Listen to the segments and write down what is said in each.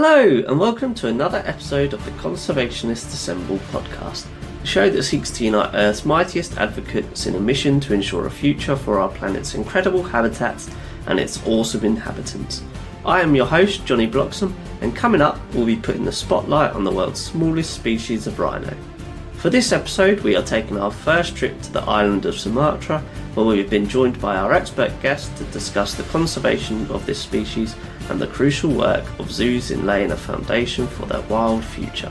Hello, and welcome to another episode of the Conservationists Assemble podcast, a show that seeks to unite Earth's mightiest advocates in a mission to ensure a future for our planet's incredible habitats and its awesome inhabitants. I am your host, Johnny Bloxham, and coming up, we'll be putting the spotlight on the world's smallest species of rhino. For this episode, we are taking our first trip to the island of Sumatra, where we've been joined by our expert guest to discuss the conservation of this species and the crucial work of zoos in laying a foundation for their wild future.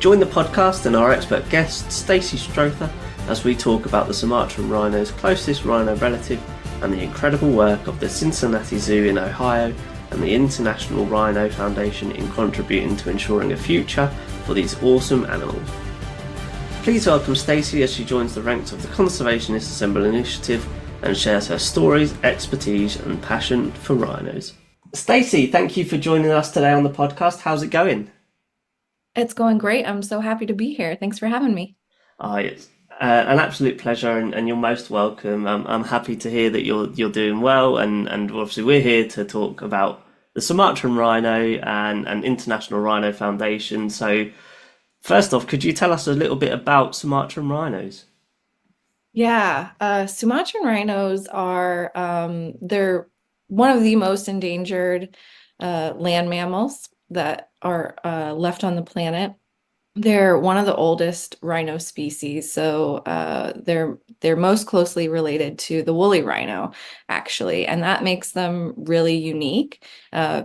Join the podcast and our expert guest, Stacy Strother, as we talk about the Sumatran rhino's closest rhino relative and the incredible work of the Cincinnati Zoo in Ohio and the International Rhino Foundation in contributing to ensuring a future for these awesome animals. Please welcome Stacy as she joins the ranks of the Conservationists Assemble initiative and shares her stories, expertise and passion for rhinos. Stacy, thank you for joining us today on the podcast. How's it going? It's going great. I'm so happy to be here. Thanks for having me. It's an absolute pleasure, and you're most welcome. I'm happy to hear that you're doing well, and obviously we're here to talk about the Sumatran Rhino and International Rhino Foundation. So first off, could you tell us a little bit about Sumatran rhinos? Yeah, Sumatran rhinos are they're one of the most endangered land mammals that are left on the planet. They're one of the oldest rhino species, so they're most closely related to the woolly rhino, actually, and that makes them really unique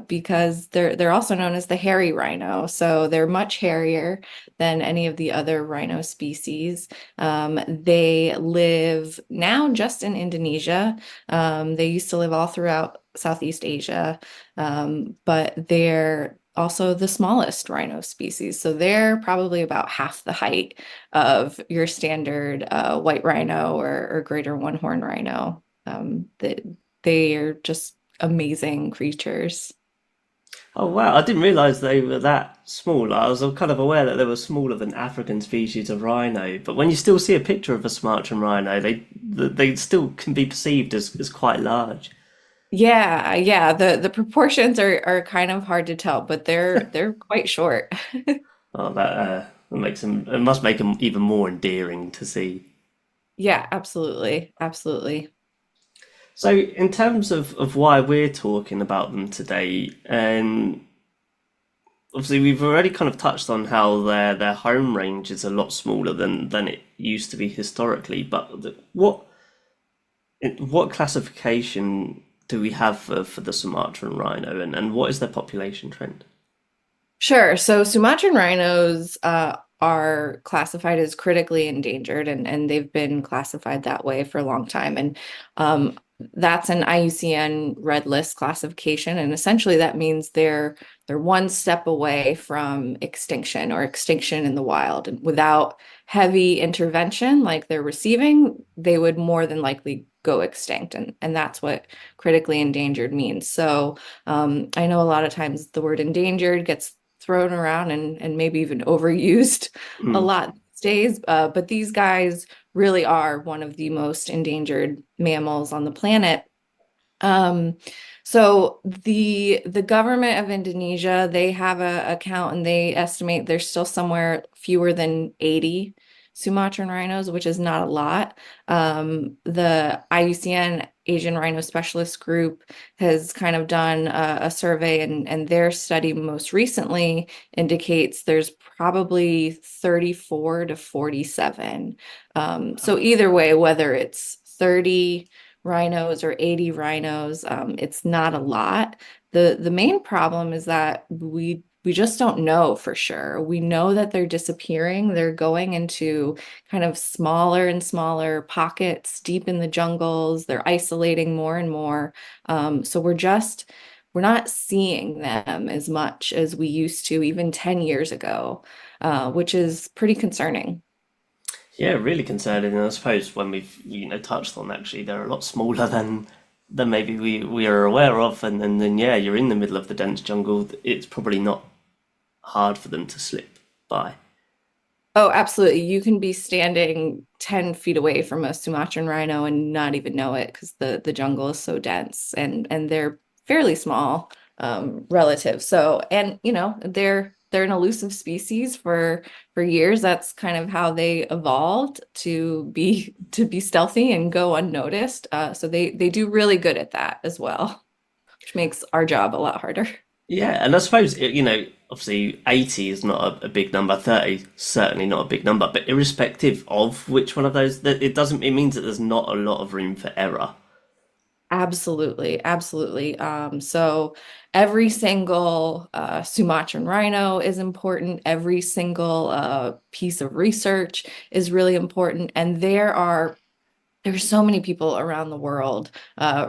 because they're also known as the hairy rhino. So they're much hairier than any of the other rhino species. They live now just in Indonesia. They used to live all throughout Southeast Asia, but they're also the smallest rhino species. So they're probably about half the height of your standard white rhino or greater one-horn rhino. They are just amazing creatures. Oh wow, I didn't realise they were that small. I was kind of aware that they were smaller than African species of rhino, but when you still see a picture of a Sumatran rhino, they still can be perceived as quite large. Yeah. The proportions are kind of hard to tell, but they're quite short. Oh, that makes them. It must make them even more endearing to see. Yeah, absolutely. Absolutely. So, in terms of why we're talking about them today, obviously we've already kind of touched on how their home range is a lot smaller than it used to be historically. But what classification do we have for the Sumatran rhino, and what is their population trend? Sure. So Sumatran rhinos are classified as critically endangered, and they've been classified that way for a long time. And that's an IUCN Red List classification, and essentially that means they're one step away from extinction or extinction in the wild. And without heavy intervention like they're receiving, they would more than likely go extinct. And that's what critically endangered means. So I know a lot of times the word endangered gets thrown around and maybe even overused a Mm. lot these days. But these guys really are one of the most endangered mammals on the planet. Um, so the government of Indonesia, they have a count and they estimate there's still somewhere fewer than 80 Sumatran rhinos, which is not a lot. The IUCN Asian Rhino Specialist Group has kind of done a survey, and their study most recently indicates there's probably 34 to 47. So either way, whether it's 30 rhinos or 80 rhinos, it's not a lot. The main problem is that we just don't know for sure. We know that they're disappearing. They're going into kind of smaller and smaller pockets deep in the jungles. They're isolating more and more. So we're not seeing them as much as we used to even 10 years ago, which is pretty concerning. Yeah, really concerning. And I suppose when we've touched on actually, they're a lot smaller than maybe we are aware of, and then yeah, you're in the middle of the dense jungle. It's probably not hard for them to slip by. Oh, absolutely. You can be standing 10 feet away from a Sumatran rhino and not even know it because the jungle is so dense and they're fairly small. relative. So, and they're an elusive species for years. That's kind of how they evolved to be stealthy and go unnoticed. So they do really good at that as well, which makes our job a lot harder. Yeah, and I suppose obviously 80 is not a big number, 30 certainly not a big number, but irrespective of which one of those, that it means that there's not a lot of room for error. Absolutely, absolutely. So every single Sumatran rhino is important. Every single piece of research is really important, and there's so many people around the world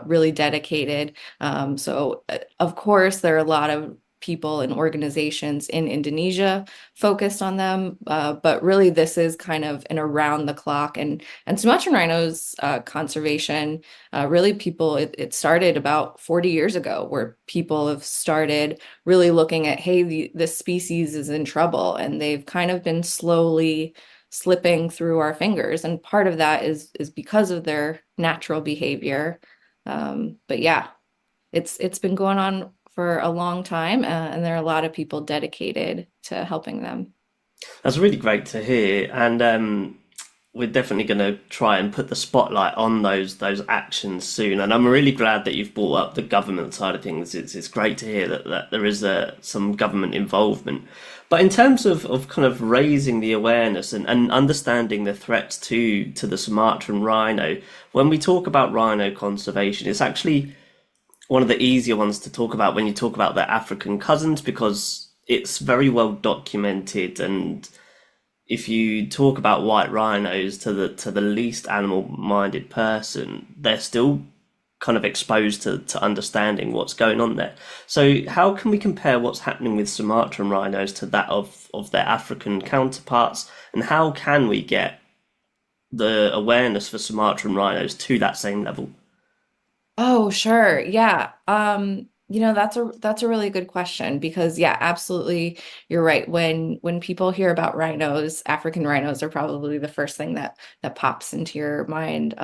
really dedicated. Of course, there are a lot of people and organizations in Indonesia focused on them, but really this is kind of an around the clock. And Sumatran rhinos conservation, really it started about 40 years ago, where people have started really looking at, hey, this species is in trouble, and they've kind of been slowly slipping through our fingers. And part of that is because of their natural behavior. But yeah, it's been going on for a long time, and there are a lot of people dedicated to helping them. That's really great to hear, and we're definitely going to try and put the spotlight on those actions soon. And I'm really glad that you've brought up the government side of things. It's great to hear that there is some government involvement. But in terms of kind of raising the awareness and understanding the threats to the Sumatran rhino, when we talk about rhino conservation, it's actually one of the easier ones to talk about when you talk about their African cousins, because it's very well documented. And if you talk about white rhinos to the least animal-minded person, they're still kind of exposed to understanding what's going on there. So how can we compare what's happening with Sumatran rhinos to that of their African counterparts, and how can we get the awareness for Sumatran rhinos to that same level? Oh, sure. Yeah. That's a really good question, because yeah, absolutely, you're right. When people hear about rhinos, African rhinos are probably the first thing that pops into your mind.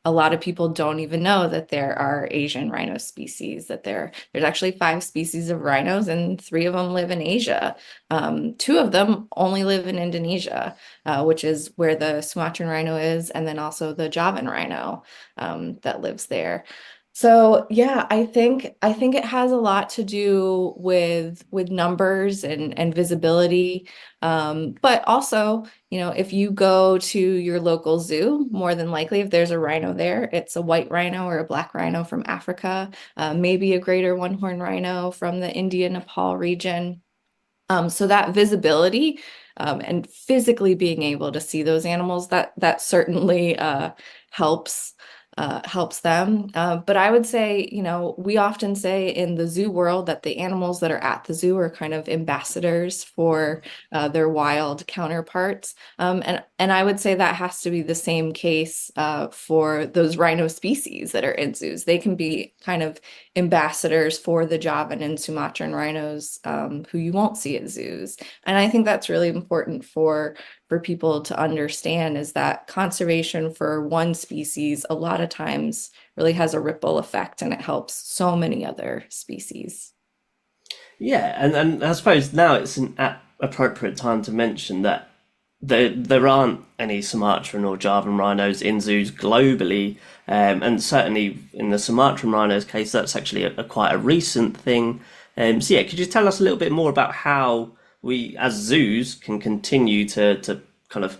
A lot of people don't even know that there are Asian rhino species, that there's actually 5 species of rhinos, and 3 of them live in Asia. 2 of them only live in Indonesia, which is where the Sumatran rhino is, and then also the Javan rhino that lives there. So yeah, I think it has a lot to do with numbers and visibility. But also, if you go to your local zoo, more than likely, if there's a rhino there, it's a white rhino or a black rhino from Africa, maybe a greater one-horn rhino from the India Nepal region. So that visibility, and physically being able to see those animals, that certainly helps them. But I would say, we often say in the zoo world that the animals that are at the zoo are kind of ambassadors for their wild counterparts. And I would say that has to be the same case for those rhino species that are in zoos. They can be kind of ambassadors for the Javan and Sumatran rhinos, who you won't see at zoos. And I think that's really important for people to understand, is that conservation for one species a lot of times really has a ripple effect, and it helps so many other species. Yeah, and I suppose now it's an appropriate time to mention that there aren't any Sumatran or Javan rhinos in zoos globally, and certainly in the Sumatran rhinos case, that's actually a quite a recent thing. So yeah, could you tell us a little bit more about how we, as zoos, can continue to kind of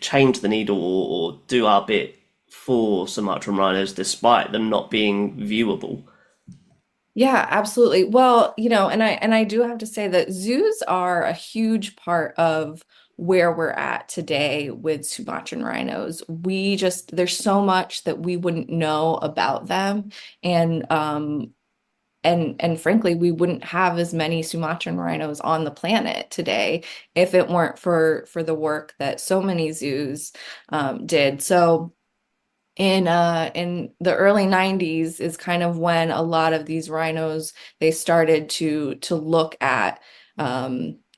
change the needle, or do our bit for Sumatran rhinos despite them not being viewable? Yeah, absolutely. Well, and I do have to say that zoos are a huge part of where we're at today with Sumatran rhinos. There's so much that we wouldn't know about them. And frankly, we wouldn't have as many Sumatran rhinos on the planet today if it weren't for the work that so many zoos did. So in the early 90s is kind of when a lot of these rhinos, they started to look at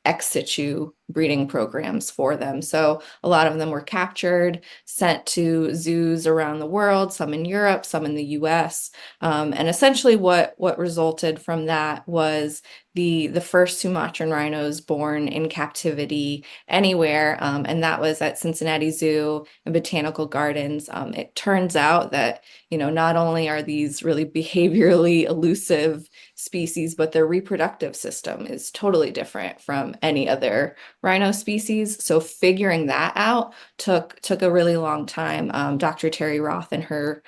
ex situ breeding programs for them. So a lot of them were captured, sent to zoos around the world, some in Europe, some in the US. And essentially what resulted from that was the first Sumatran rhinos born in captivity anywhere, and that was at Cincinnati Zoo and Botanical Gardens. It turns out that, not only are these really behaviorally elusive species, but their reproductive system is totally different from any other rhino species. So figuring that out took a really long time. Dr. Terry Roth and her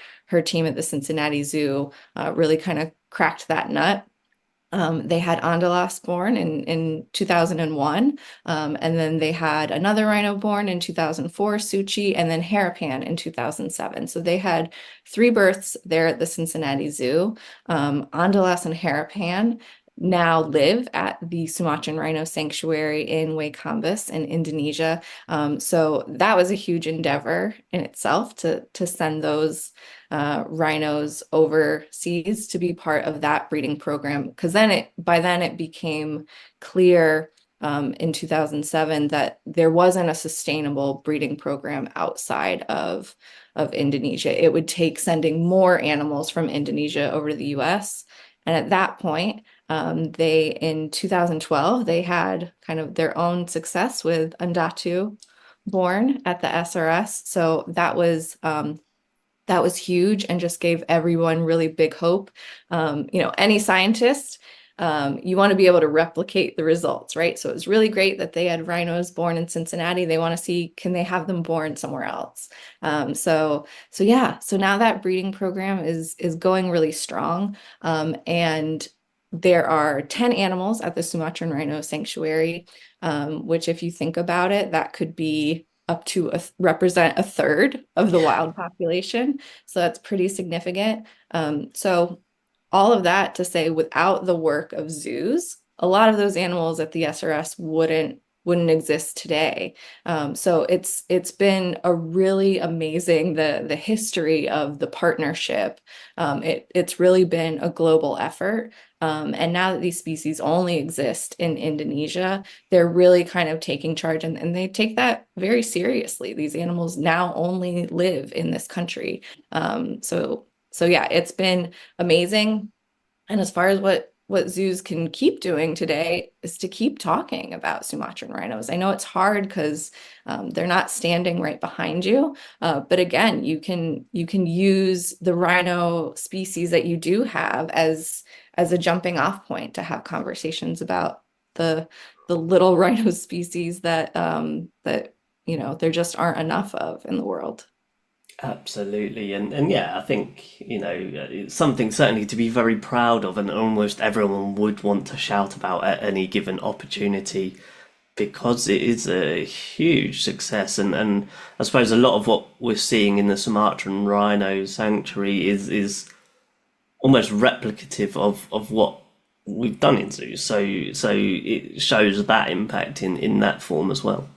team at the Cincinnati Zoo really kind of cracked that nut. They had Andalas born in 2001, and then they had another rhino born in 2004, Suchi, and then Harapan in 2007. So they had 3 births there at the Cincinnati Zoo. Andalas and Harapan now live at the Sumatran Rhino Sanctuary in Waikambas in Indonesia. So that was a huge endeavor in itself to send those rhinos overseas to be part of that breeding program. Because by then it became clear in 2007 that there wasn't a sustainable breeding program outside of Indonesia. It would take sending more animals from Indonesia over to the US. And at that point, in 2012, they had kind of their own success with Undatu born at the SRS. So that was huge and just gave everyone really big hope. Any scientist, you want to be able to replicate the results, right? So it was really great that they had rhinos born in Cincinnati. They want to see, can they have them born somewhere else? So now that breeding program is going really strong. And there are 10 animals at the Sumatran Rhino Sanctuary, which if you think about it, that could be up to represent a third of the wild population. So that's pretty significant. So all of that to say, without the work of zoos, a lot of those animals at the SRS wouldn't exist today. So it's been a really amazing the history of the partnership. It's really been a global effort. And now that these species only exist in Indonesia, they're really kind of taking charge, and they take that very seriously. These animals now only live in this country. So yeah, it's been amazing. And as far as what zoos can keep doing today is to keep talking about Sumatran rhinos. I know it's hard because they're not standing right behind you, but again, you can use the rhino species that you do have as a jumping off point to have conversations about the little rhino species that there just aren't enough of in the world. Absolutely, and yeah, I think it's something certainly to be very proud of, and almost everyone would want to shout about at any given opportunity because it is a huge success, and I suppose a lot of what we're seeing in the Sumatran Rhino Sanctuary is almost replicative of what we've done in zoos. So it shows that impact in that form as well.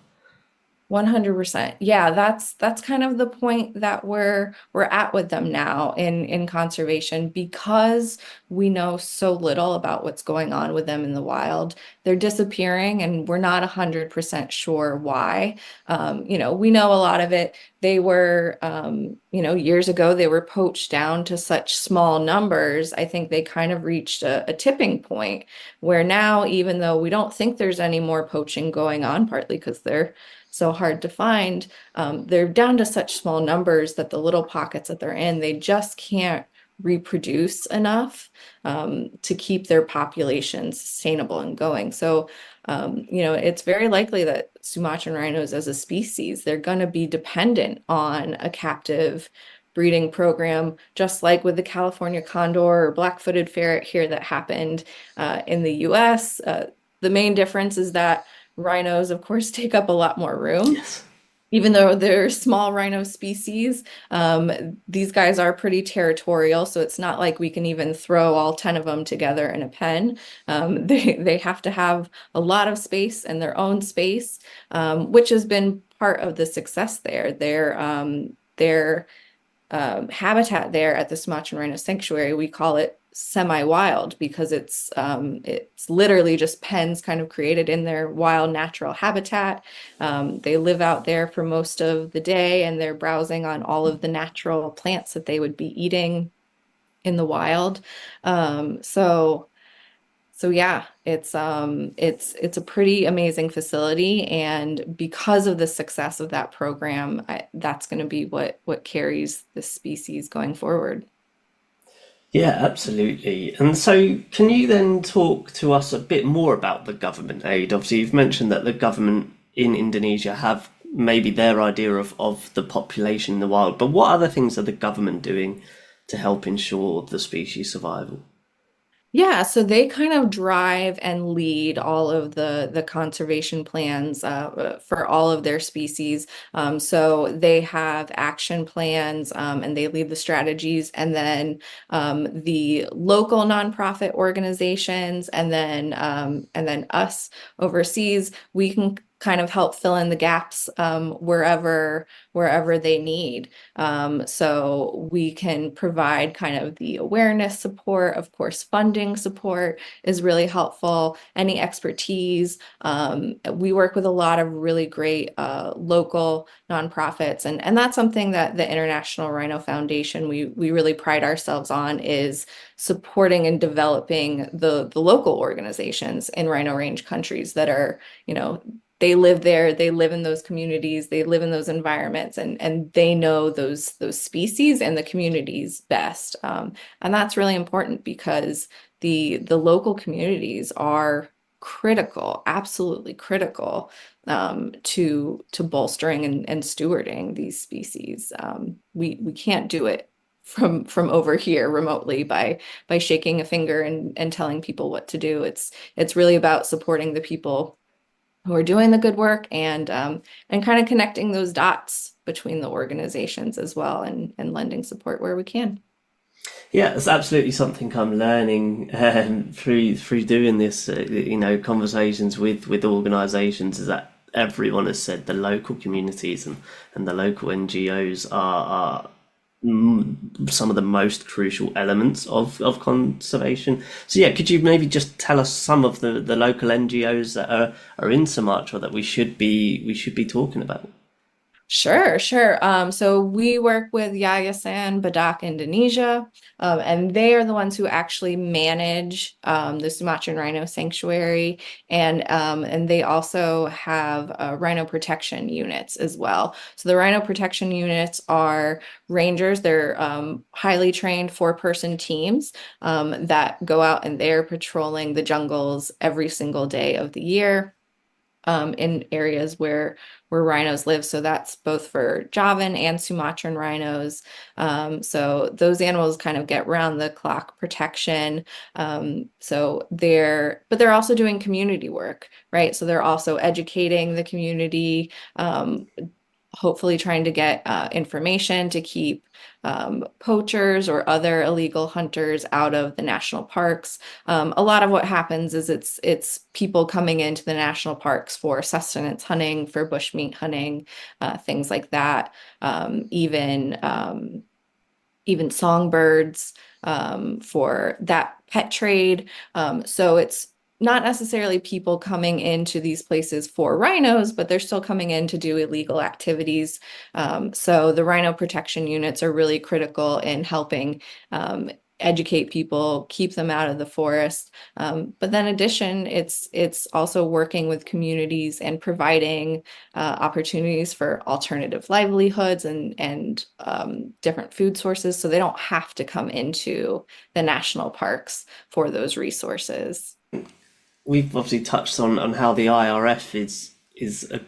100%. Yeah, that's kind of the point that we're at with them now in conservation, because we know so little about what's going on with them in the wild. They're disappearing and we're not 100% sure why. We know a lot of it. They were, years ago, they were poached down to such small numbers. I think they kind of reached a tipping point where now, even though we don't think there's any more poaching going on, partly because they're so hard to find, they're down to such small numbers that the little pockets that they're in, they just can't reproduce enough to keep their population sustainable and going. So, it's very likely that Sumatran rhinos as a species, they're going to be dependent on a captive breeding program, just like with the California condor or black-footed ferret here that happened in the US. The main difference is that rhinos, of course, take up a lot more room. Yes. Even though they're small rhino species, these guys are pretty territorial, so it's not like we can even throw all 10 of them together in a pen. They have to have a lot of space and their own space, which has been part of the success there. Their habitat there at the Sumatran Rhino Sanctuary, we call it semi-wild because it's literally just pens kind of created in their wild natural habitat. They live out there for most of the day and they're browsing on all of the natural plants that they would be eating in the wild. So yeah, it's a pretty amazing facility, and because of the success of that program, that's going to be what carries the species going forward. Yeah, absolutely. And so, can you then talk to us a bit more about the government aid? Obviously, you've mentioned that the government in Indonesia have maybe their idea of the population in the wild, but what other things are the government doing to help ensure the species survival? Yeah, so they kind of drive and lead all of the conservation plans for all of their species. So they have action plans and they lead the strategies, and then the local nonprofit organizations, and then us overseas, we can kind of help fill in the gaps wherever they need. So we can provide kind of the awareness support, of course, funding support is really helpful, any expertise. We work with a lot of really great local nonprofits, and that's something that the International Rhino Foundation, we really pride ourselves on, is supporting and developing the local organizations in rhino range countries that are, you know, they live there, they live in those communities, they live in those environments, and they know those species and the communities best. And that's really important because the local communities are critical, absolutely critical, to bolstering and stewarding these species. We can't do it from over here remotely by shaking a finger and telling people what to do. It's really about supporting the people who are doing the good work, and kind of connecting those dots between the organizations as well, and lending support where we can. Yeah, it's absolutely something I'm learning through doing this. Conversations with organisations is that everyone has said the local communities and the local NGOs are some of the most crucial elements of conservation. So yeah, could you maybe just tell us some of the local NGOs that are in Sumatra that we should be talking about? Sure, sure. So we work with Yayasan Badak Indonesia, and they are the ones who actually manage the Sumatran Rhino Sanctuary, and they also have rhino protection units as well. So the rhino protection units are rangers. They're highly trained four-person teams that go out and they're patrolling the jungles every single day of the year, in areas where rhinos live. So that's both for Javan and Sumatran rhinos. So those animals kind of get round the clock protection. But they're also doing community work, right? So they're also educating the community, hopefully trying to get information to keep poachers or other illegal hunters out of the national parks. A lot of what happens is it's people coming into the national parks for sustenance hunting, for bushmeat hunting, things like that. Even songbirds, for that pet trade. So it's not necessarily people coming into these places for rhinos, but they're still coming in to do illegal activities. So the rhino protection units are really critical in helping educate people, keep them out of the forest. But then addition, it's also working with communities and providing opportunities for alternative livelihoods and different food sources, so they don't have to come into the national parks for those resources. We've obviously touched on how the IRF is a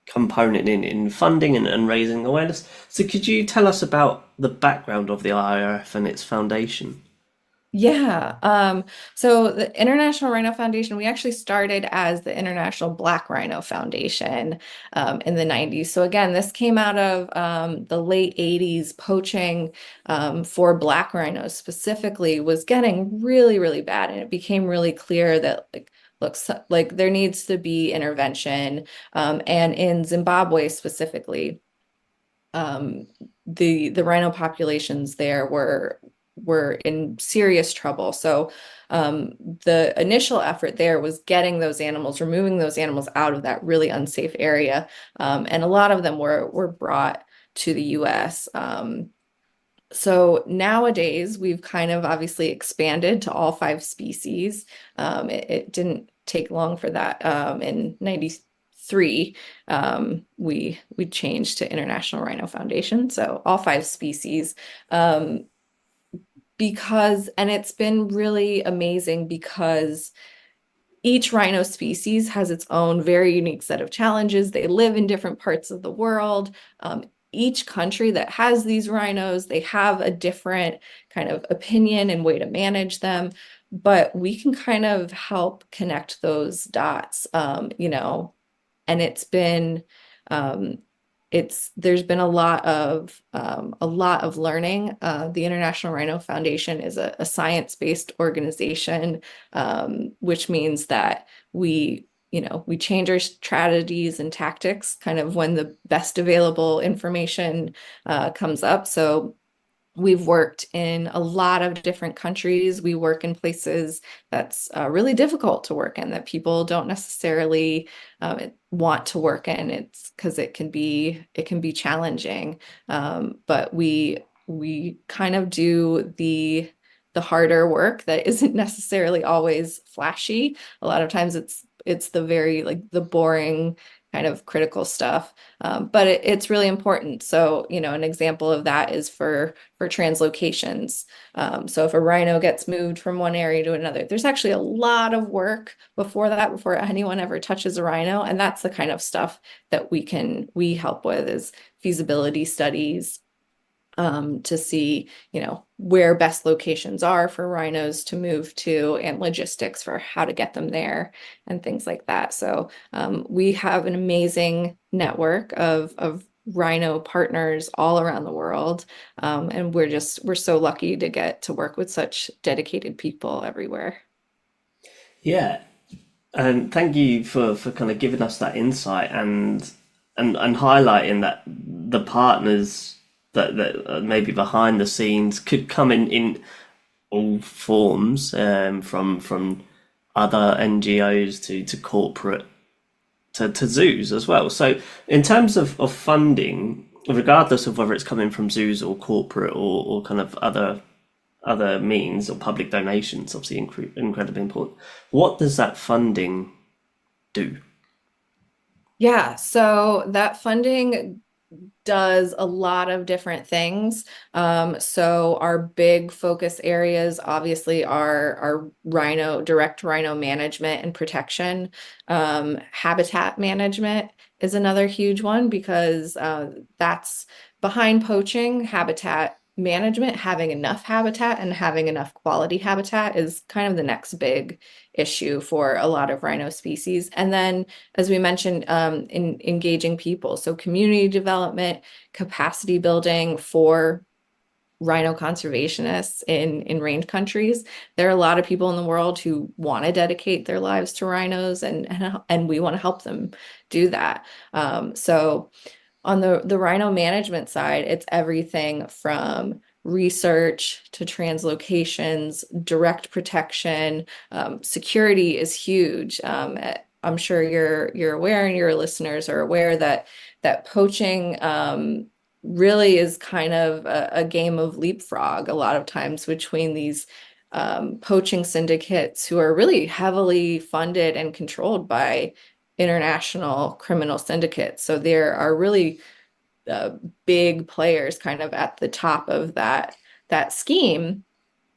component in funding and raising awareness. So could you tell us about the background of the IRF and its foundation? Yeah. So the International Rhino Foundation, we actually started as the International Black Rhino Foundation in the 90s. So again, this came out of the late 80s. Poaching for black rhinos specifically was getting really, really bad. And it became really clear that looks like there needs to be intervention. And in Zimbabwe specifically, um, the rhino populations there were in serious trouble. So the initial effort there was getting those animals, removing those animals out of that really unsafe area. And a lot of them were brought to the US. So nowadays, we've kind of obviously expanded to all 5 species. It didn't take long for that. In 93, we changed to International Rhino Foundation, so all 5 species. Um, and it's been really amazing because each rhino species has its own very unique set of challenges. They live in different parts of the world. Each country that has these rhinos, they have a different kind of opinion and way to manage them. But we can kind of help connect those dots, and um, there's been a lot of learning. The International Rhino Foundation is a science-based organization, which means that we change our strategies and tactics kind of when the best available information comes up. So we've worked in a lot of different countries. We work in places that's really difficult to work in, that people don't necessarily want to work in. It's because it can be challenging. But we kind of do the harder work that isn't necessarily always flashy. A lot of times it's the very like the boring kind of critical stuff. But it's really important. So, an example of that is for translocations. So if a rhino gets moved from one area to another, there's actually a lot of work before that, before anyone ever touches a rhino. And that's the kind of stuff that we help with, is feasibility studies, to see, where best locations are for rhinos to move to, and logistics for how to get them there and things like that. So we have an amazing network of rhino partners all around the world. And we're so lucky to get to work with such dedicated people everywhere. Yeah, and thank you for kind of giving us that insight and highlighting that the partners that are maybe behind the scenes could come in all forms, from other NGOs to corporate to zoos as well. So in terms of funding, regardless of whether it's coming from zoos or corporate or kind of other means or public donations, obviously incredibly important. What does that funding do? Yeah, so that funding does a lot of different things. So our big focus areas obviously are direct rhino management and protection. Habitat management is another huge one, because that's behind poaching. Habitat management, having enough habitat and having enough quality habitat, is kind of the next big issue for a lot of rhino species. And then, as we mentioned, in engaging people. So community development, capacity building for rhino conservationists in range countries. There are a lot of people in the world who want to dedicate their lives to rhinos, and we want to help them do that. So on the rhino management side, it's everything from research to translocations, direct protection. Security is huge. I'm sure you're aware, and your listeners are aware, that poaching really is kind of a game of leapfrog a lot of times between these poaching syndicates, who are really heavily funded and controlled by international criminal syndicates. So there are really big players kind of at the top of that scheme,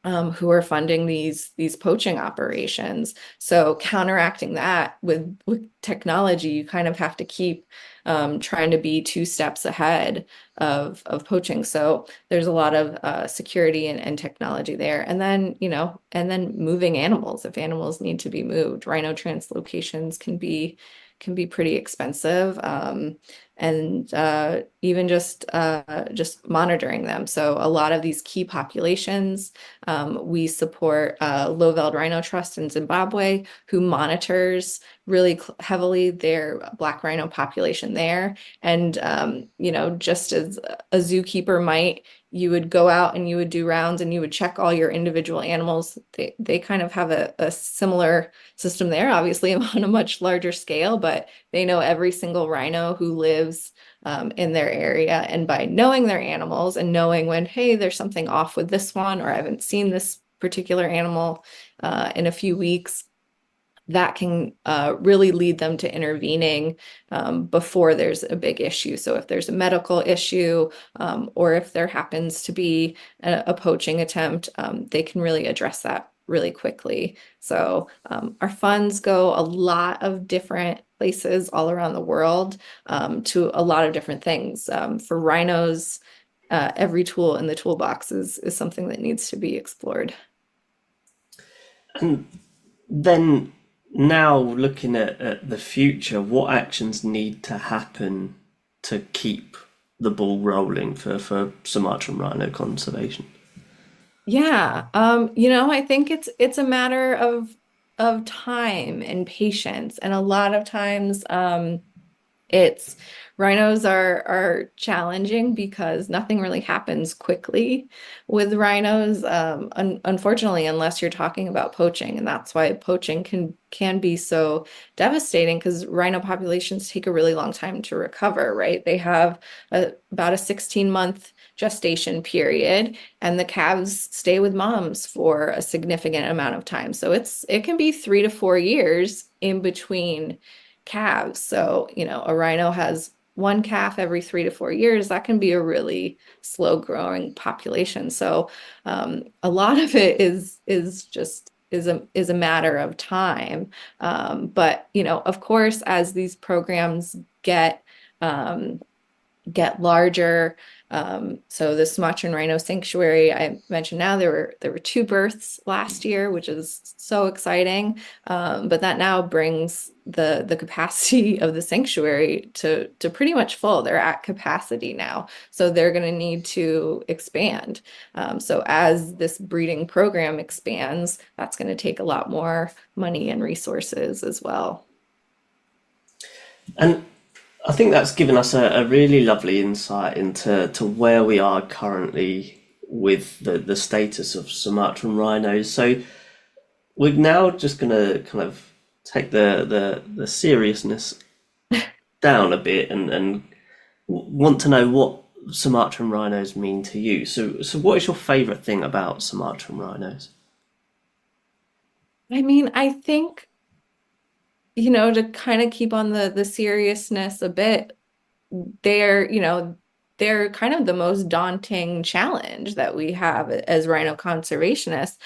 who are funding these poaching operations. So counteracting that with technology, you kind of have to keep trying to be 2 steps ahead of poaching. So there's a lot of security and technology there. And then moving animals, if animals need to be moved. Rhino translocations can be pretty expensive. And even just monitoring them. So a lot of these key populations, we support Low-Veld Rhino Trust in Zimbabwe, who monitors really heavily their black rhino population there. And, just as a zookeeper might, you would go out and you would do rounds and you would check all your individual animals. They kind of have a similar system there, obviously on a much larger scale, but they know every single rhino who lives in their area. And by knowing their animals and knowing when, hey, there's something off with this one, or I haven't seen this particular animal in a few weeks, that can really lead them to intervening before there's a big issue. So if there's a medical issue, or if there happens to be a poaching attempt, they can really address that really quickly. So our funds go a lot of different places all around the world, to a lot of different things. For rhinos, every tool in the toolbox is something that needs to be explored. And then now looking at the future, what actions need to happen to keep the ball rolling for Sumatran rhino conservation? Yeah, I think it's a matter of time and patience, and a lot of times, it's rhinos are challenging because nothing really happens quickly with rhinos, unfortunately, unless you're talking about poaching, and that's why poaching can be so devastating because rhino populations take a really long time to recover, right? They have about a 16-month gestation period, and the calves stay with moms for a significant amount of time. So it can be 3 to 4 years in between calves. So, a rhino has one calf every 3 to 4 years. That can be a really slow growing population. So, a lot of it is just is a matter of time. But, of course, as these programs get larger. So the Sumatran Rhino Sanctuary, I mentioned now there were 2 births last year, which is so exciting. But that now brings the capacity of the sanctuary to pretty much full. They're at capacity now, so they're going to need to expand. So as this breeding program expands, that's going to take a lot more money and resources as well. And I think that's given us a really lovely insight into where we are currently with the status of Sumatran rhinos. So we're now just going to kind of take the seriousness down a bit and want to know what Sumatran rhinos mean to you. So what is your favorite thing about Sumatran rhinos? I mean, I think, to kind of keep on the seriousness a bit, they're, they're kind of the most daunting challenge that we have as rhino conservationists.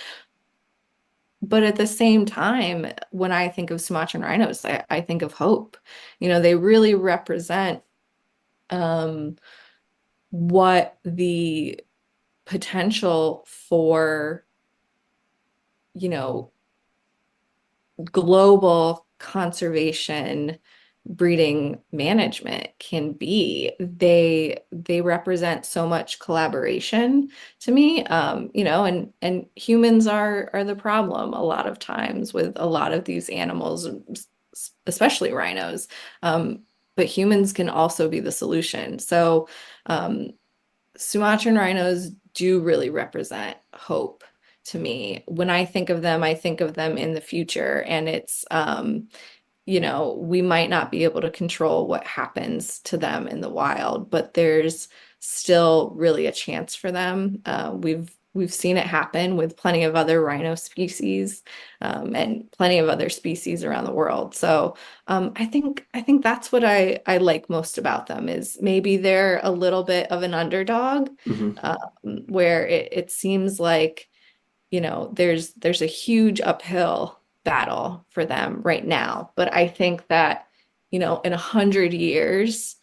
But at the same time, when I think of Sumatran rhinos, I think of hope. They really represent um, what the potential for, you know, global conservation breeding management can be. They represent so much collaboration to me. And humans are the problem a lot of times with a lot of these animals, especially rhinos. But humans can also be the solution. So Sumatran rhinos do really represent hope to me. When I think of them, I think of them in the future, and it's we might not be able to control what happens to them in the wild, but there's still really a chance for them. We've seen it happen with plenty of other rhino species, and plenty of other species around the world. So I think that's what I like most about them is maybe they're a little bit of an underdog, Hmm. um, where it seems like there's a huge uphill battle for them right now. But I think that, in 100 years,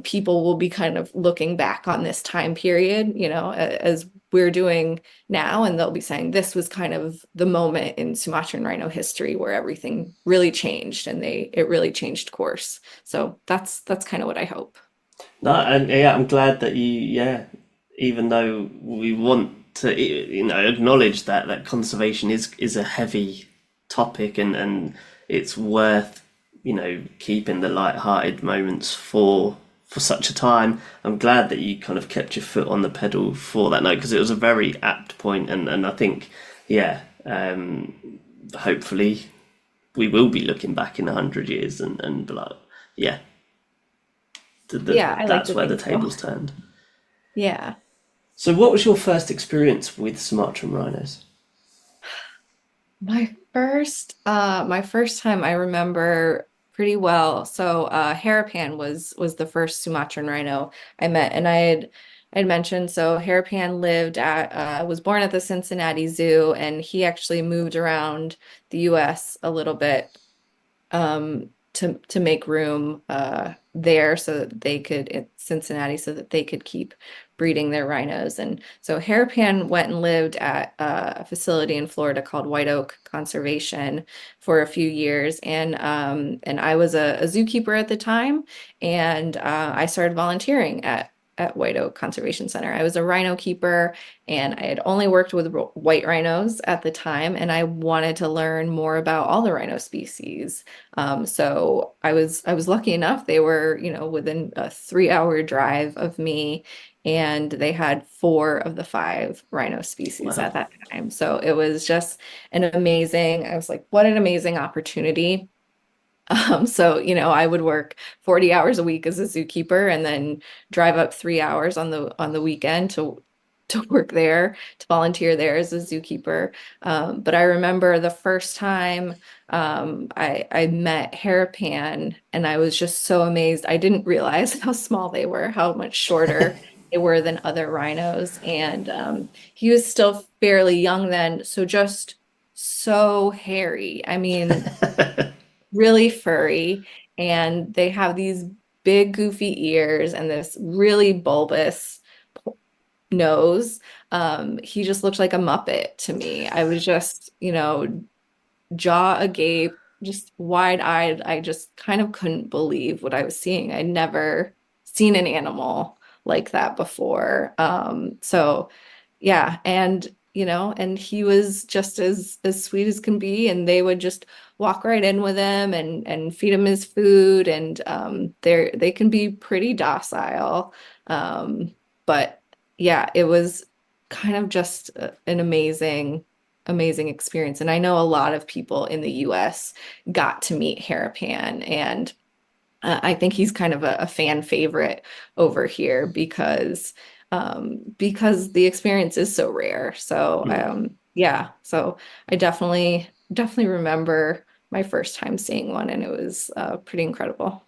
people will be kind of looking back on this time period, as we're doing now, and they'll be saying this was kind of the moment in Sumatran rhino history where everything really changed and it really changed course. So that's kind of what I hope. No, and yeah, I'm glad that even though we want to, acknowledge that conservation is a heavy topic and it's worth keeping the light-hearted moments for such a time. I'm glad that you kind of kept your foot on the pedal for that note because it was a very apt point, and I think, yeah, hopefully we will be looking back in 100 years and be like, yeah, Yeah, I like that's to where the think so. tables turned. Yeah. So, what was your first experience with Sumatran rhinos? My first time I remember pretty well. So Harapan was the first Sumatran rhino I met, and I'd mentioned so Harapan lived at was born at the Cincinnati Zoo, and he actually moved around the U.S. a little bit to make room there so that they could in Cincinnati so that they could keep breeding their rhinos. And so Harapan went and lived at a facility in Florida called White Oak Conservation for a few years. And I was a zookeeper at the time, and I started volunteering at White Oak Conservation Center. I was a rhino keeper, and I had only worked with white rhinos at the time, and I wanted to learn more about all the rhino species. So I was lucky enough. They were, within a 3-hour drive of me, and they had four of the five rhino species at Wow. that time. So it was just I was like, what an amazing opportunity. So, I would work 40 hours a week as a zookeeper and then drive up 3 hours on the weekend to work there, to volunteer there as a zookeeper. But I remember the first time I met Harapan, and I was just so amazed. I didn't realize how small they were, how much shorter they were than other rhinos. And he was still fairly young then, so just so hairy. I mean, really furry, and they have these big goofy ears and this really bulbous nose. He just looked like a Muppet to me. I was just, jaw agape, just wide-eyed. I just kind of couldn't believe what I was seeing. I'd never seen an animal like that before. So yeah, and he was just as sweet as can be, and they would just walk right in with him and feed him his food, and they can be pretty docile. But yeah, it was kind of just an amazing experience. And I know a lot of people in the US got to meet Harapan, and I think he's kind of a fan favorite over here because the experience is so rare. So Hmm. yeah, so I definitely remember my first time seeing one, and it was pretty incredible.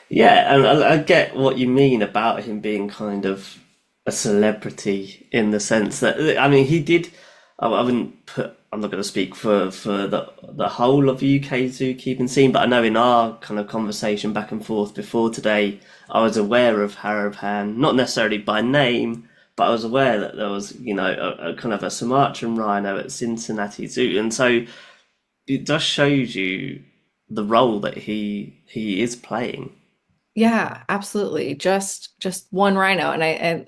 Yeah, and I get what you mean about him being kind of a celebrity in the sense that I mean he did. I wouldn't put. I'm not going to speak for the whole of the UK zookeeping scene, but I know in our kind of conversation back and forth before today, I was aware of Harapan, not necessarily by name, but I was aware that there was a kind of a Sumatran rhino at Cincinnati Zoo, and so it just shows you the role that he is playing. Yeah, absolutely. Just one rhino, and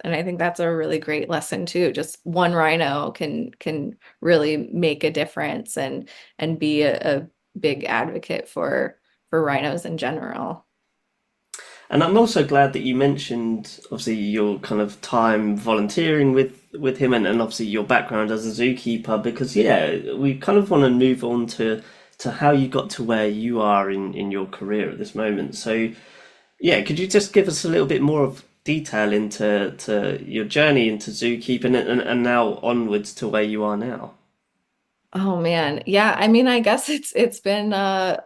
I think that's a really great lesson too. Just one rhino can really make a difference and be a big advocate for rhinos in general. And I'm also glad that you mentioned obviously your kind of time volunteering with him and obviously your background as a zookeeper because yeah, we kind of want to move on to how you got to where you are in your career at this moment. So yeah, could you just give us a little bit more of detail into your journey into zookeeping and now onwards to where you are now? Oh man. Yeah, I mean, I guess it's been a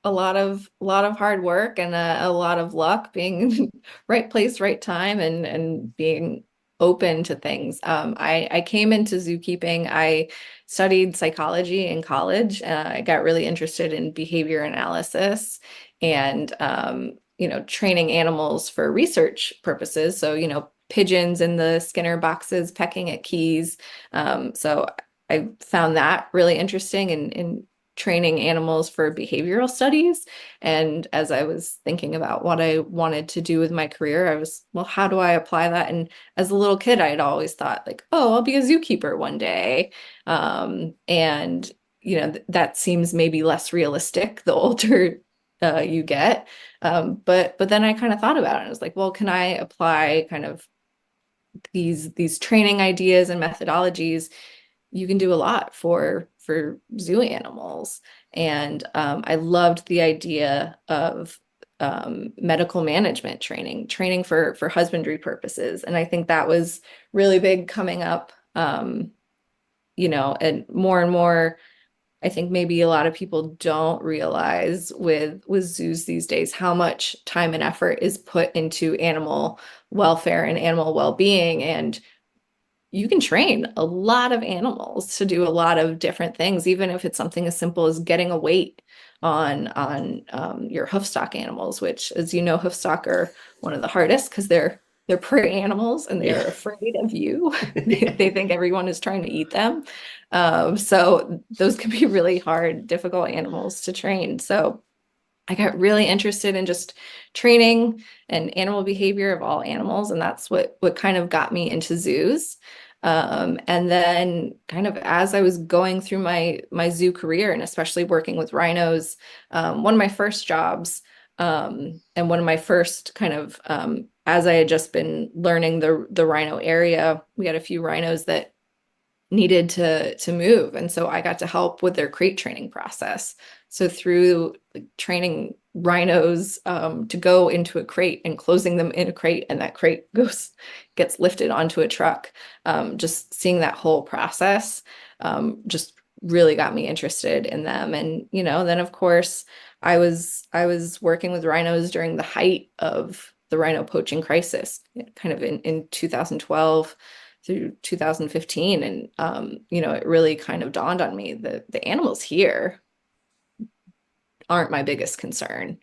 lot of hard work and a lot of luck being in right place, right time, and being open to things. I came into zookeeping. I studied psychology in college. I got really interested in behavior analysis and training animals for research purposes. So, pigeons in the Skinner boxes pecking at keys. So I found that really interesting in training animals for behavioral studies. And as I was thinking about what I wanted to do with my career, I was, well, how do I apply that? And as a little kid, I had always thought like, oh, I'll be a zookeeper one day. And that seems maybe less realistic the older you get. But then I kind of thought about it and I was like, well, can I apply kind of these training ideas and methodologies? You can do a lot for zoo animals. And I loved the idea of medical management training for husbandry purposes. And I think that was really big coming up, and more, I think maybe a lot of people don't realize with zoos these days how much time and effort is put into animal welfare and animal well-being. And you can train a lot of animals to do a lot of different things, even if it's something as simple as getting a weight on your hoofstock animals, which, as you know, hoofstock are one of the hardest because they're prey animals and they're Yeah. afraid of you. Yeah. They think everyone is trying to eat them. So those can be really hard, difficult animals to train. So I got really interested in just training and animal behavior of all animals, and that's what kind of got me into zoos. And then kind of as I was going through my zoo career and especially working with rhinos, one of my first jobs, and one of my first kind of as I had just been learning the rhino area, we had a few rhinos that needed to move, and so I got to help with their crate training process. So through training rhinos to go into a crate and closing them in a crate, and that crate gets lifted onto a truck, just seeing that whole process just really got me interested in them. And then of course I was working with rhinos during the height of the rhino poaching crisis, kind of in 2012 through 2015. And it really kind of dawned on me that the animals here aren't my biggest concern.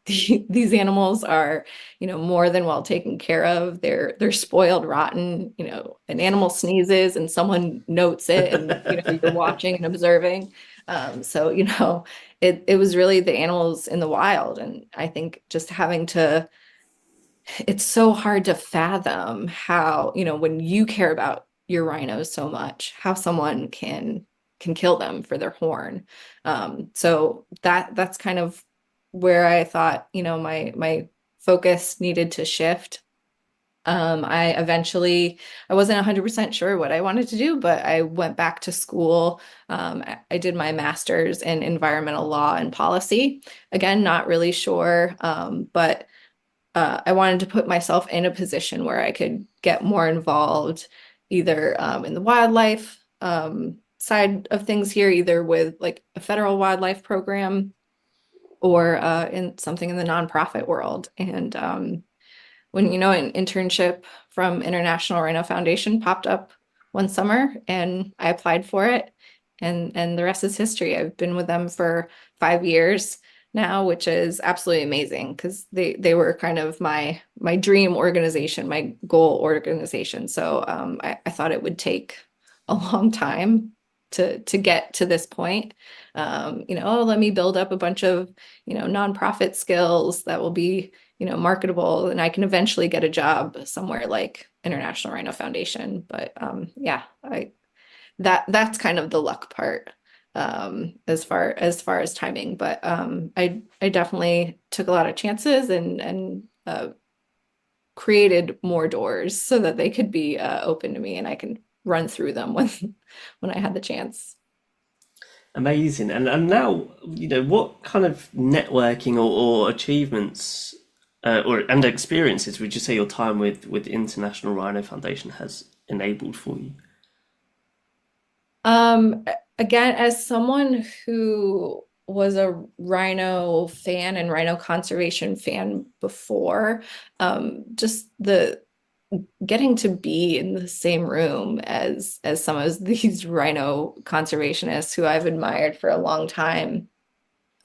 These animals are, more than well taken care of. They're spoiled rotten. An animal sneezes and someone notes it, and you're watching and observing. So it was really the animals in the wild. And I think just having to, it's so hard to fathom how, when you care about your rhinos so much, how someone can kill them for their horn. So that's kind of where I thought, my focus needed to shift. I wasn't 100% sure what I wanted to do, but I went back to school. I did my master's in environmental law and policy. Again, not really sure, but I wanted to put myself in a position where I could get more involved, either in the wildlife side of things here, either with like a federal wildlife program or in something in the nonprofit world. And when an internship from International Rhino Foundation popped up one summer, and I applied for it, and the rest is history. I've been with them for 5 years now, which is absolutely amazing because they were kind of my dream organization, my goal organization. So I thought it would take a long time to get to this point. Let me build up a bunch of nonprofit skills that will be marketable, and I can eventually get a job somewhere like International Rhino Foundation. But yeah, that's kind of the luck part, as far as timing. But I definitely took a lot of chances and created more doors so that they could be open to me and I can run through them when when I had the chance. Amazing. And now, what kind of networking or achievements and experiences would you say your time with the International Rhino Foundation has enabled for you? Um, Again, as someone who was a rhino fan and rhino conservation fan before, just the getting to be in the same room as some of these rhino conservationists who I've admired for a long time.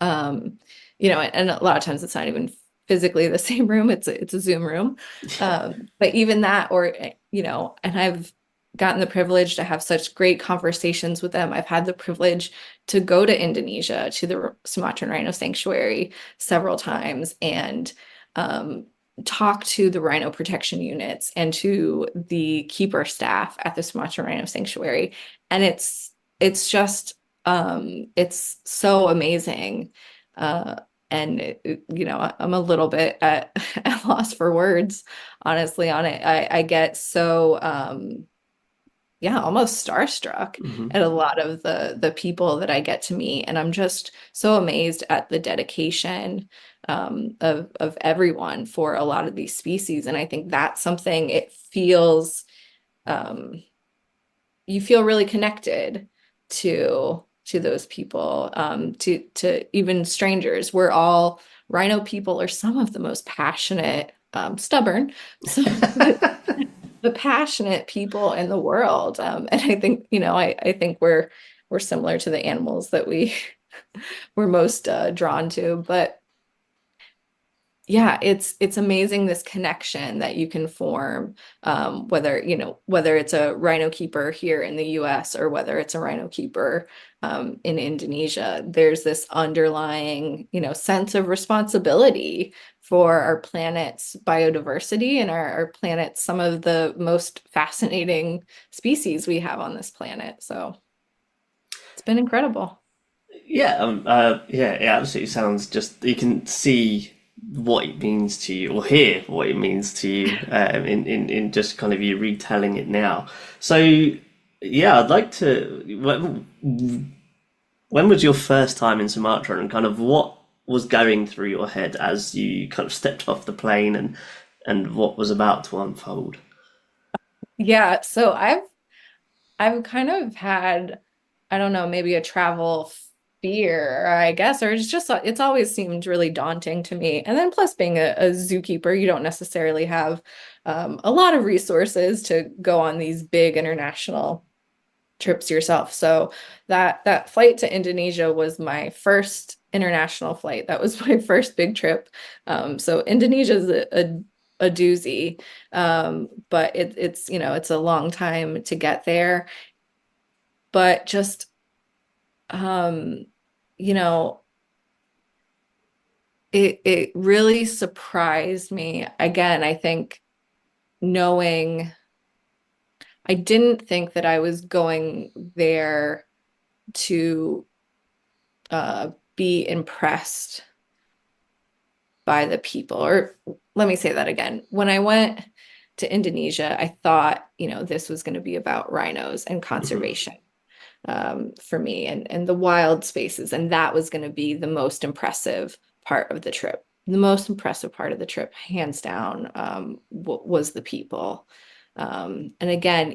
Um, and a lot of times it's not even physically the same room, it's a Zoom room. But even that, or and I've gotten the privilege to have such great conversations with them. I've had the privilege to go to Indonesia, to the Sumatran Rhino Sanctuary several times, and talk to the rhino protection units and to the keeper staff at the Sumatran Rhino Sanctuary. And it's just It's so amazing. And I'm a little bit at, at loss for words, honestly, on it. I get so yeah, almost starstruck Hmm. at a lot of the people that I get to meet, and I'm just so amazed at the dedication of everyone for a lot of these species. And I think that's something it feels um, you feel really connected to those people, to even strangers. We're all rhino people are some of the most passionate, stubborn, so the passionate people in the world. And I think, I think we're similar to the animals that we're most drawn to. But yeah, it's amazing this connection that you can form, whether it's a rhino keeper here in the US or whether it's a rhino keeper in Indonesia. There's this underlying, sense of responsibility for our planet's biodiversity and our planet's some of the most fascinating species we have on this planet. So it's been incredible. Yeah, yeah, it absolutely sounds just you can see what it means to you or hear what it means to you in just kind of you retelling it now. So yeah, I'd like to. When was your first time in Sumatra, and kind of what was going through your head as you kind of stepped off the plane and what was about to unfold? Yeah, so I've kind of had, I don't know, maybe a travel fear, I guess, or it's always seemed really daunting to me. And then plus being a zookeeper, you don't necessarily have a lot of resources to go on these big international trips yourself. So that flight to Indonesia was my first international flight. That was my first big trip. So Indonesia is a doozy, but it's a long time to get there. But just um, you know, it really surprised me. Again, I think knowing I didn't think that I was going there to be impressed by the people. Or let me say that again. When I went to Indonesia, I thought, this was going to be about rhinos and Hmm. conservation for me and the wild spaces. And that was going to be the most impressive part of the trip. The most impressive part of the trip, hands down, was the people. And again,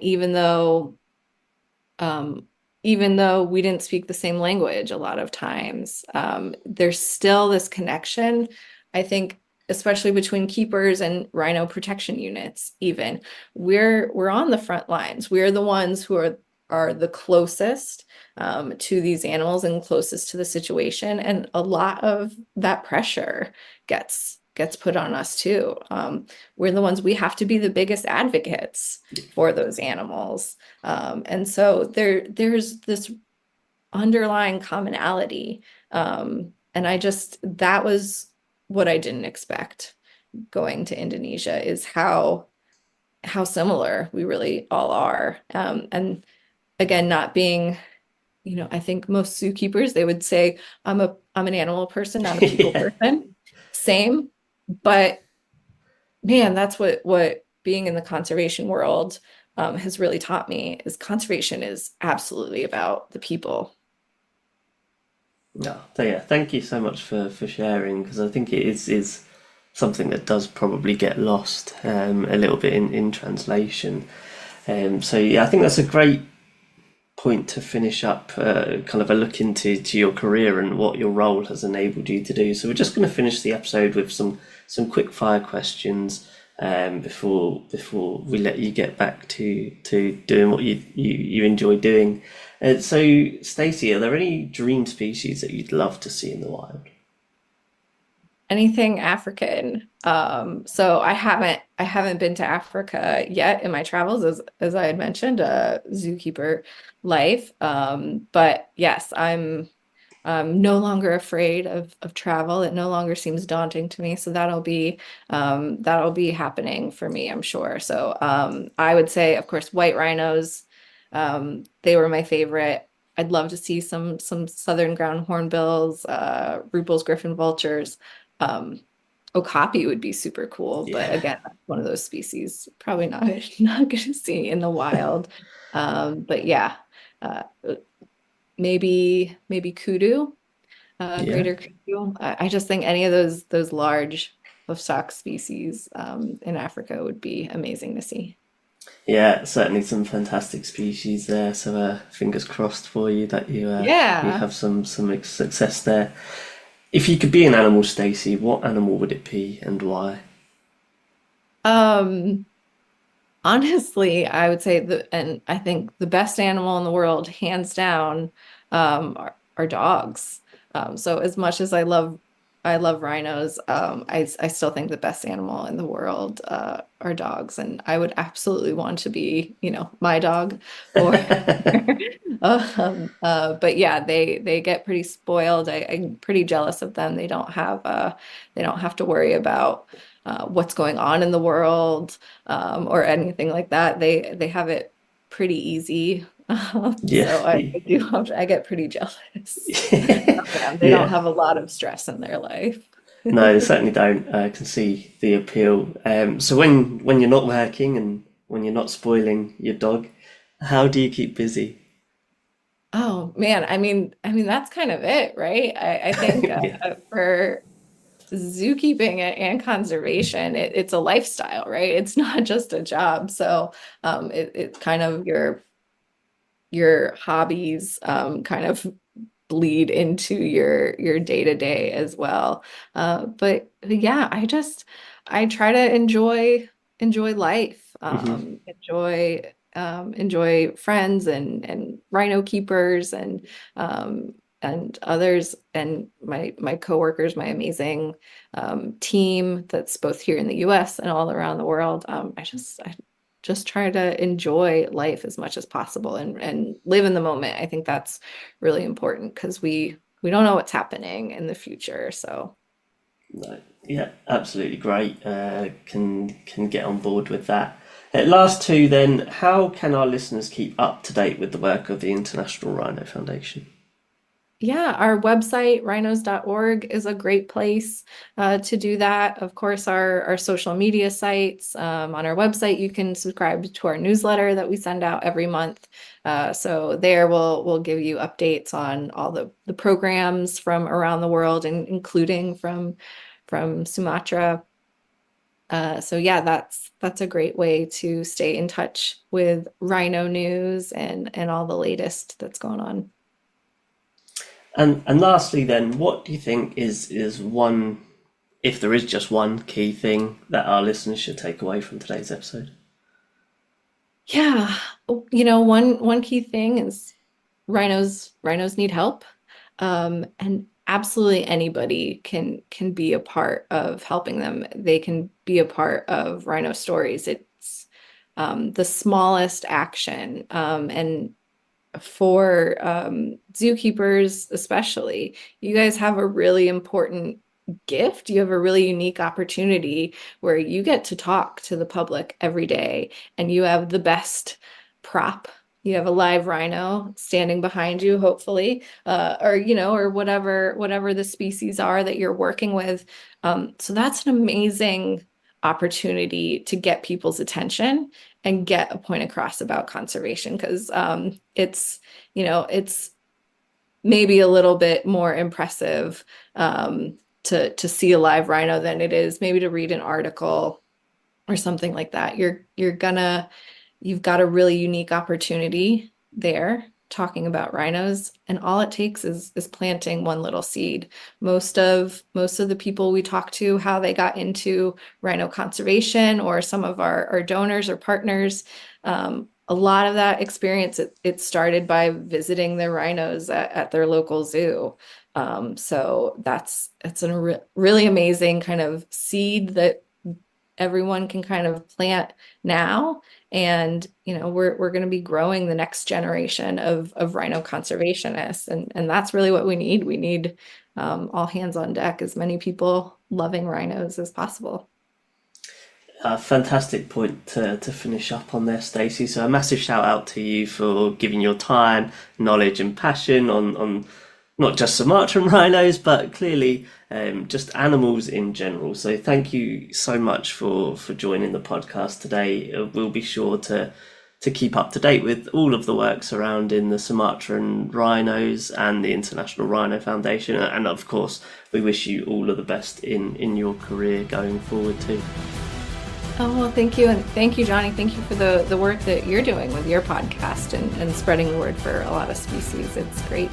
um, even though we didn't speak the same language a lot of times, there's still this connection, I think, especially between keepers and rhino protection units, even. We're on the front lines. We're the ones who are the closest to these animals and closest to the situation. And a lot of that pressure gets put on us too. We're the ones we have to be the biggest advocates for those animals. And so there's this underlying commonality. And that was what I didn't expect going to Indonesia is how similar we really all are. And again, not being, I think most zookeepers, they would say, I'm an animal person, not a people Yeah. person. Same, but man, that's what being in the conservation world has really taught me is conservation is absolutely about the people. No, so yeah, thank you so much for sharing because I think it is something that does probably get lost a little bit in translation. So yeah, I think that's a great point to finish up kind of a look into your career and what your role has enabled you to do. So we're just going to finish the episode with some quick fire questions before we let you get back to doing what you enjoy doing. So Stacey, are there any dream species that you'd love to see in the wild? Anything African. So I haven't been to Africa yet in my travels, as I had mentioned, zookeeper life. But yes, I'm no longer afraid of travel. It no longer seems daunting to me. So that'll be happening for me, I'm sure. So I would say, of course, white rhinos. They were my favorite. I'd love to see some southern ground hornbills, Rupel's griffon vultures. Okapi would be super cool, but Yeah. again, that's one of those species probably not not going to see in the wild. But yeah, uh, maybe kudu, Yeah. greater kudu. I just think any of those large livestock species in Africa would be amazing to see. Yeah, certainly some fantastic species there. So fingers crossed for you that you Yeah. have some success there. If you could be an animal, Stacey, what animal would it be and why? Um, Honestly, I would say and I think the best animal in the world, hands down, are dogs. So as much as I love rhinos, I still think the best animal in the world, are dogs, and I would absolutely want to be, my dog, or but yeah, they get pretty spoiled. I'm pretty jealous of them. They don't have to worry about what's going on in the world, or anything like that. They have it pretty easy. Yeah. So I get pretty jealous of them. They don't Yeah. have a lot of stress in their life. No, they certainly don't. I can see the appeal. So when you're not working and when you're not spoiling your dog, how do you keep busy? Oh man, I mean that's kind of it, right? I think Yeah. for zookeeping and conservation, it's a lifestyle, right? It's not just a job. So it's kind of your hobbies kind of bleed into your day to day as well. But yeah, I try to enjoy life, Hmm. enjoy friends and rhino keepers and others, and my coworkers, my amazing team that's both here in the US and all around the world. I just try to enjoy life as much as possible and live in the moment. I think that's really important because we don't know what's happening in the future. So No. Yeah, absolutely great. Can get on board with that. Last two then, how can our listeners keep up to date with the work of the International Rhino Foundation? yeah, our website, rhinos.org, is a great place to do that. Of course, our social media sites. On our website, you can subscribe to our newsletter that we send out every month. So there we'll give you updates on all the programs from around the world, and including from Sumatra. So yeah, that's a great way to stay in touch with rhino news and all the latest that's going on. And lastly then, what do you think is one, if there is just one key thing that our listeners should take away from today's episode? Yeah, one key thing is rhinos need help. And absolutely anybody can be a part of helping them. They can be a part of rhino stories. It's the smallest action. And for zookeepers especially, you guys have a really important gift. You have a really unique opportunity where you get to talk to the public every day, and you have the best prop. You have a live rhino standing behind you, hopefully, or whatever the species are that you're working with. So that's an amazing opportunity to get people's attention and get a point across about conservation, because it's maybe a little bit more impressive to see a live rhino than it is maybe to read an article or something like that. You've got a really unique opportunity there talking about rhinos, and all it takes is planting one little seed. Most of the people we talk to, how they got into rhino conservation, or some of our donors or partners, a lot of that experience, it started by visiting the rhinos at their local zoo. So it's a really amazing kind of seed that everyone can kind of plant now. And we're going to be growing the next generation of rhino conservationists, and that's really what we need all hands on deck, as many people loving rhinos as possible. A fantastic point to finish up on there, Stacey. So a massive shout out to you for giving your time, knowledge and passion on not just Sumatran rhinos, but clearly just animals in general. So thank you so much for joining the podcast today. We'll be sure to keep up to date with all of the work surrounding the Sumatran rhinos and the International Rhino Foundation. And of course, we wish you all of the best in your career going forward too. Oh, well, thank you. And thank you, Johnny. Thank you for the work that you're doing with your podcast and spreading the word for a lot of species. It's great.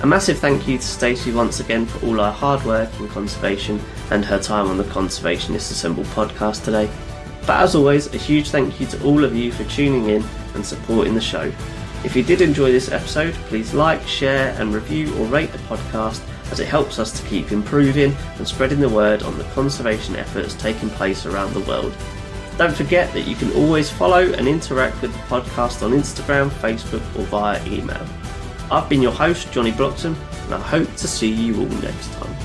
A massive thank you to Stacey once again for all her hard work in conservation and her time on the Conservationists Assemble podcast today. But as always, a huge thank you to all of you for tuning in and supporting the show. If you did enjoy this episode, please like, share and review or rate the podcast, as it helps us to keep improving and spreading the word on the conservation efforts taking place around the world. Don't forget that you can always follow and interact with the podcast on Instagram, Facebook or via email. I've been your host, Johnny Bloxham, and I hope to see you all next time.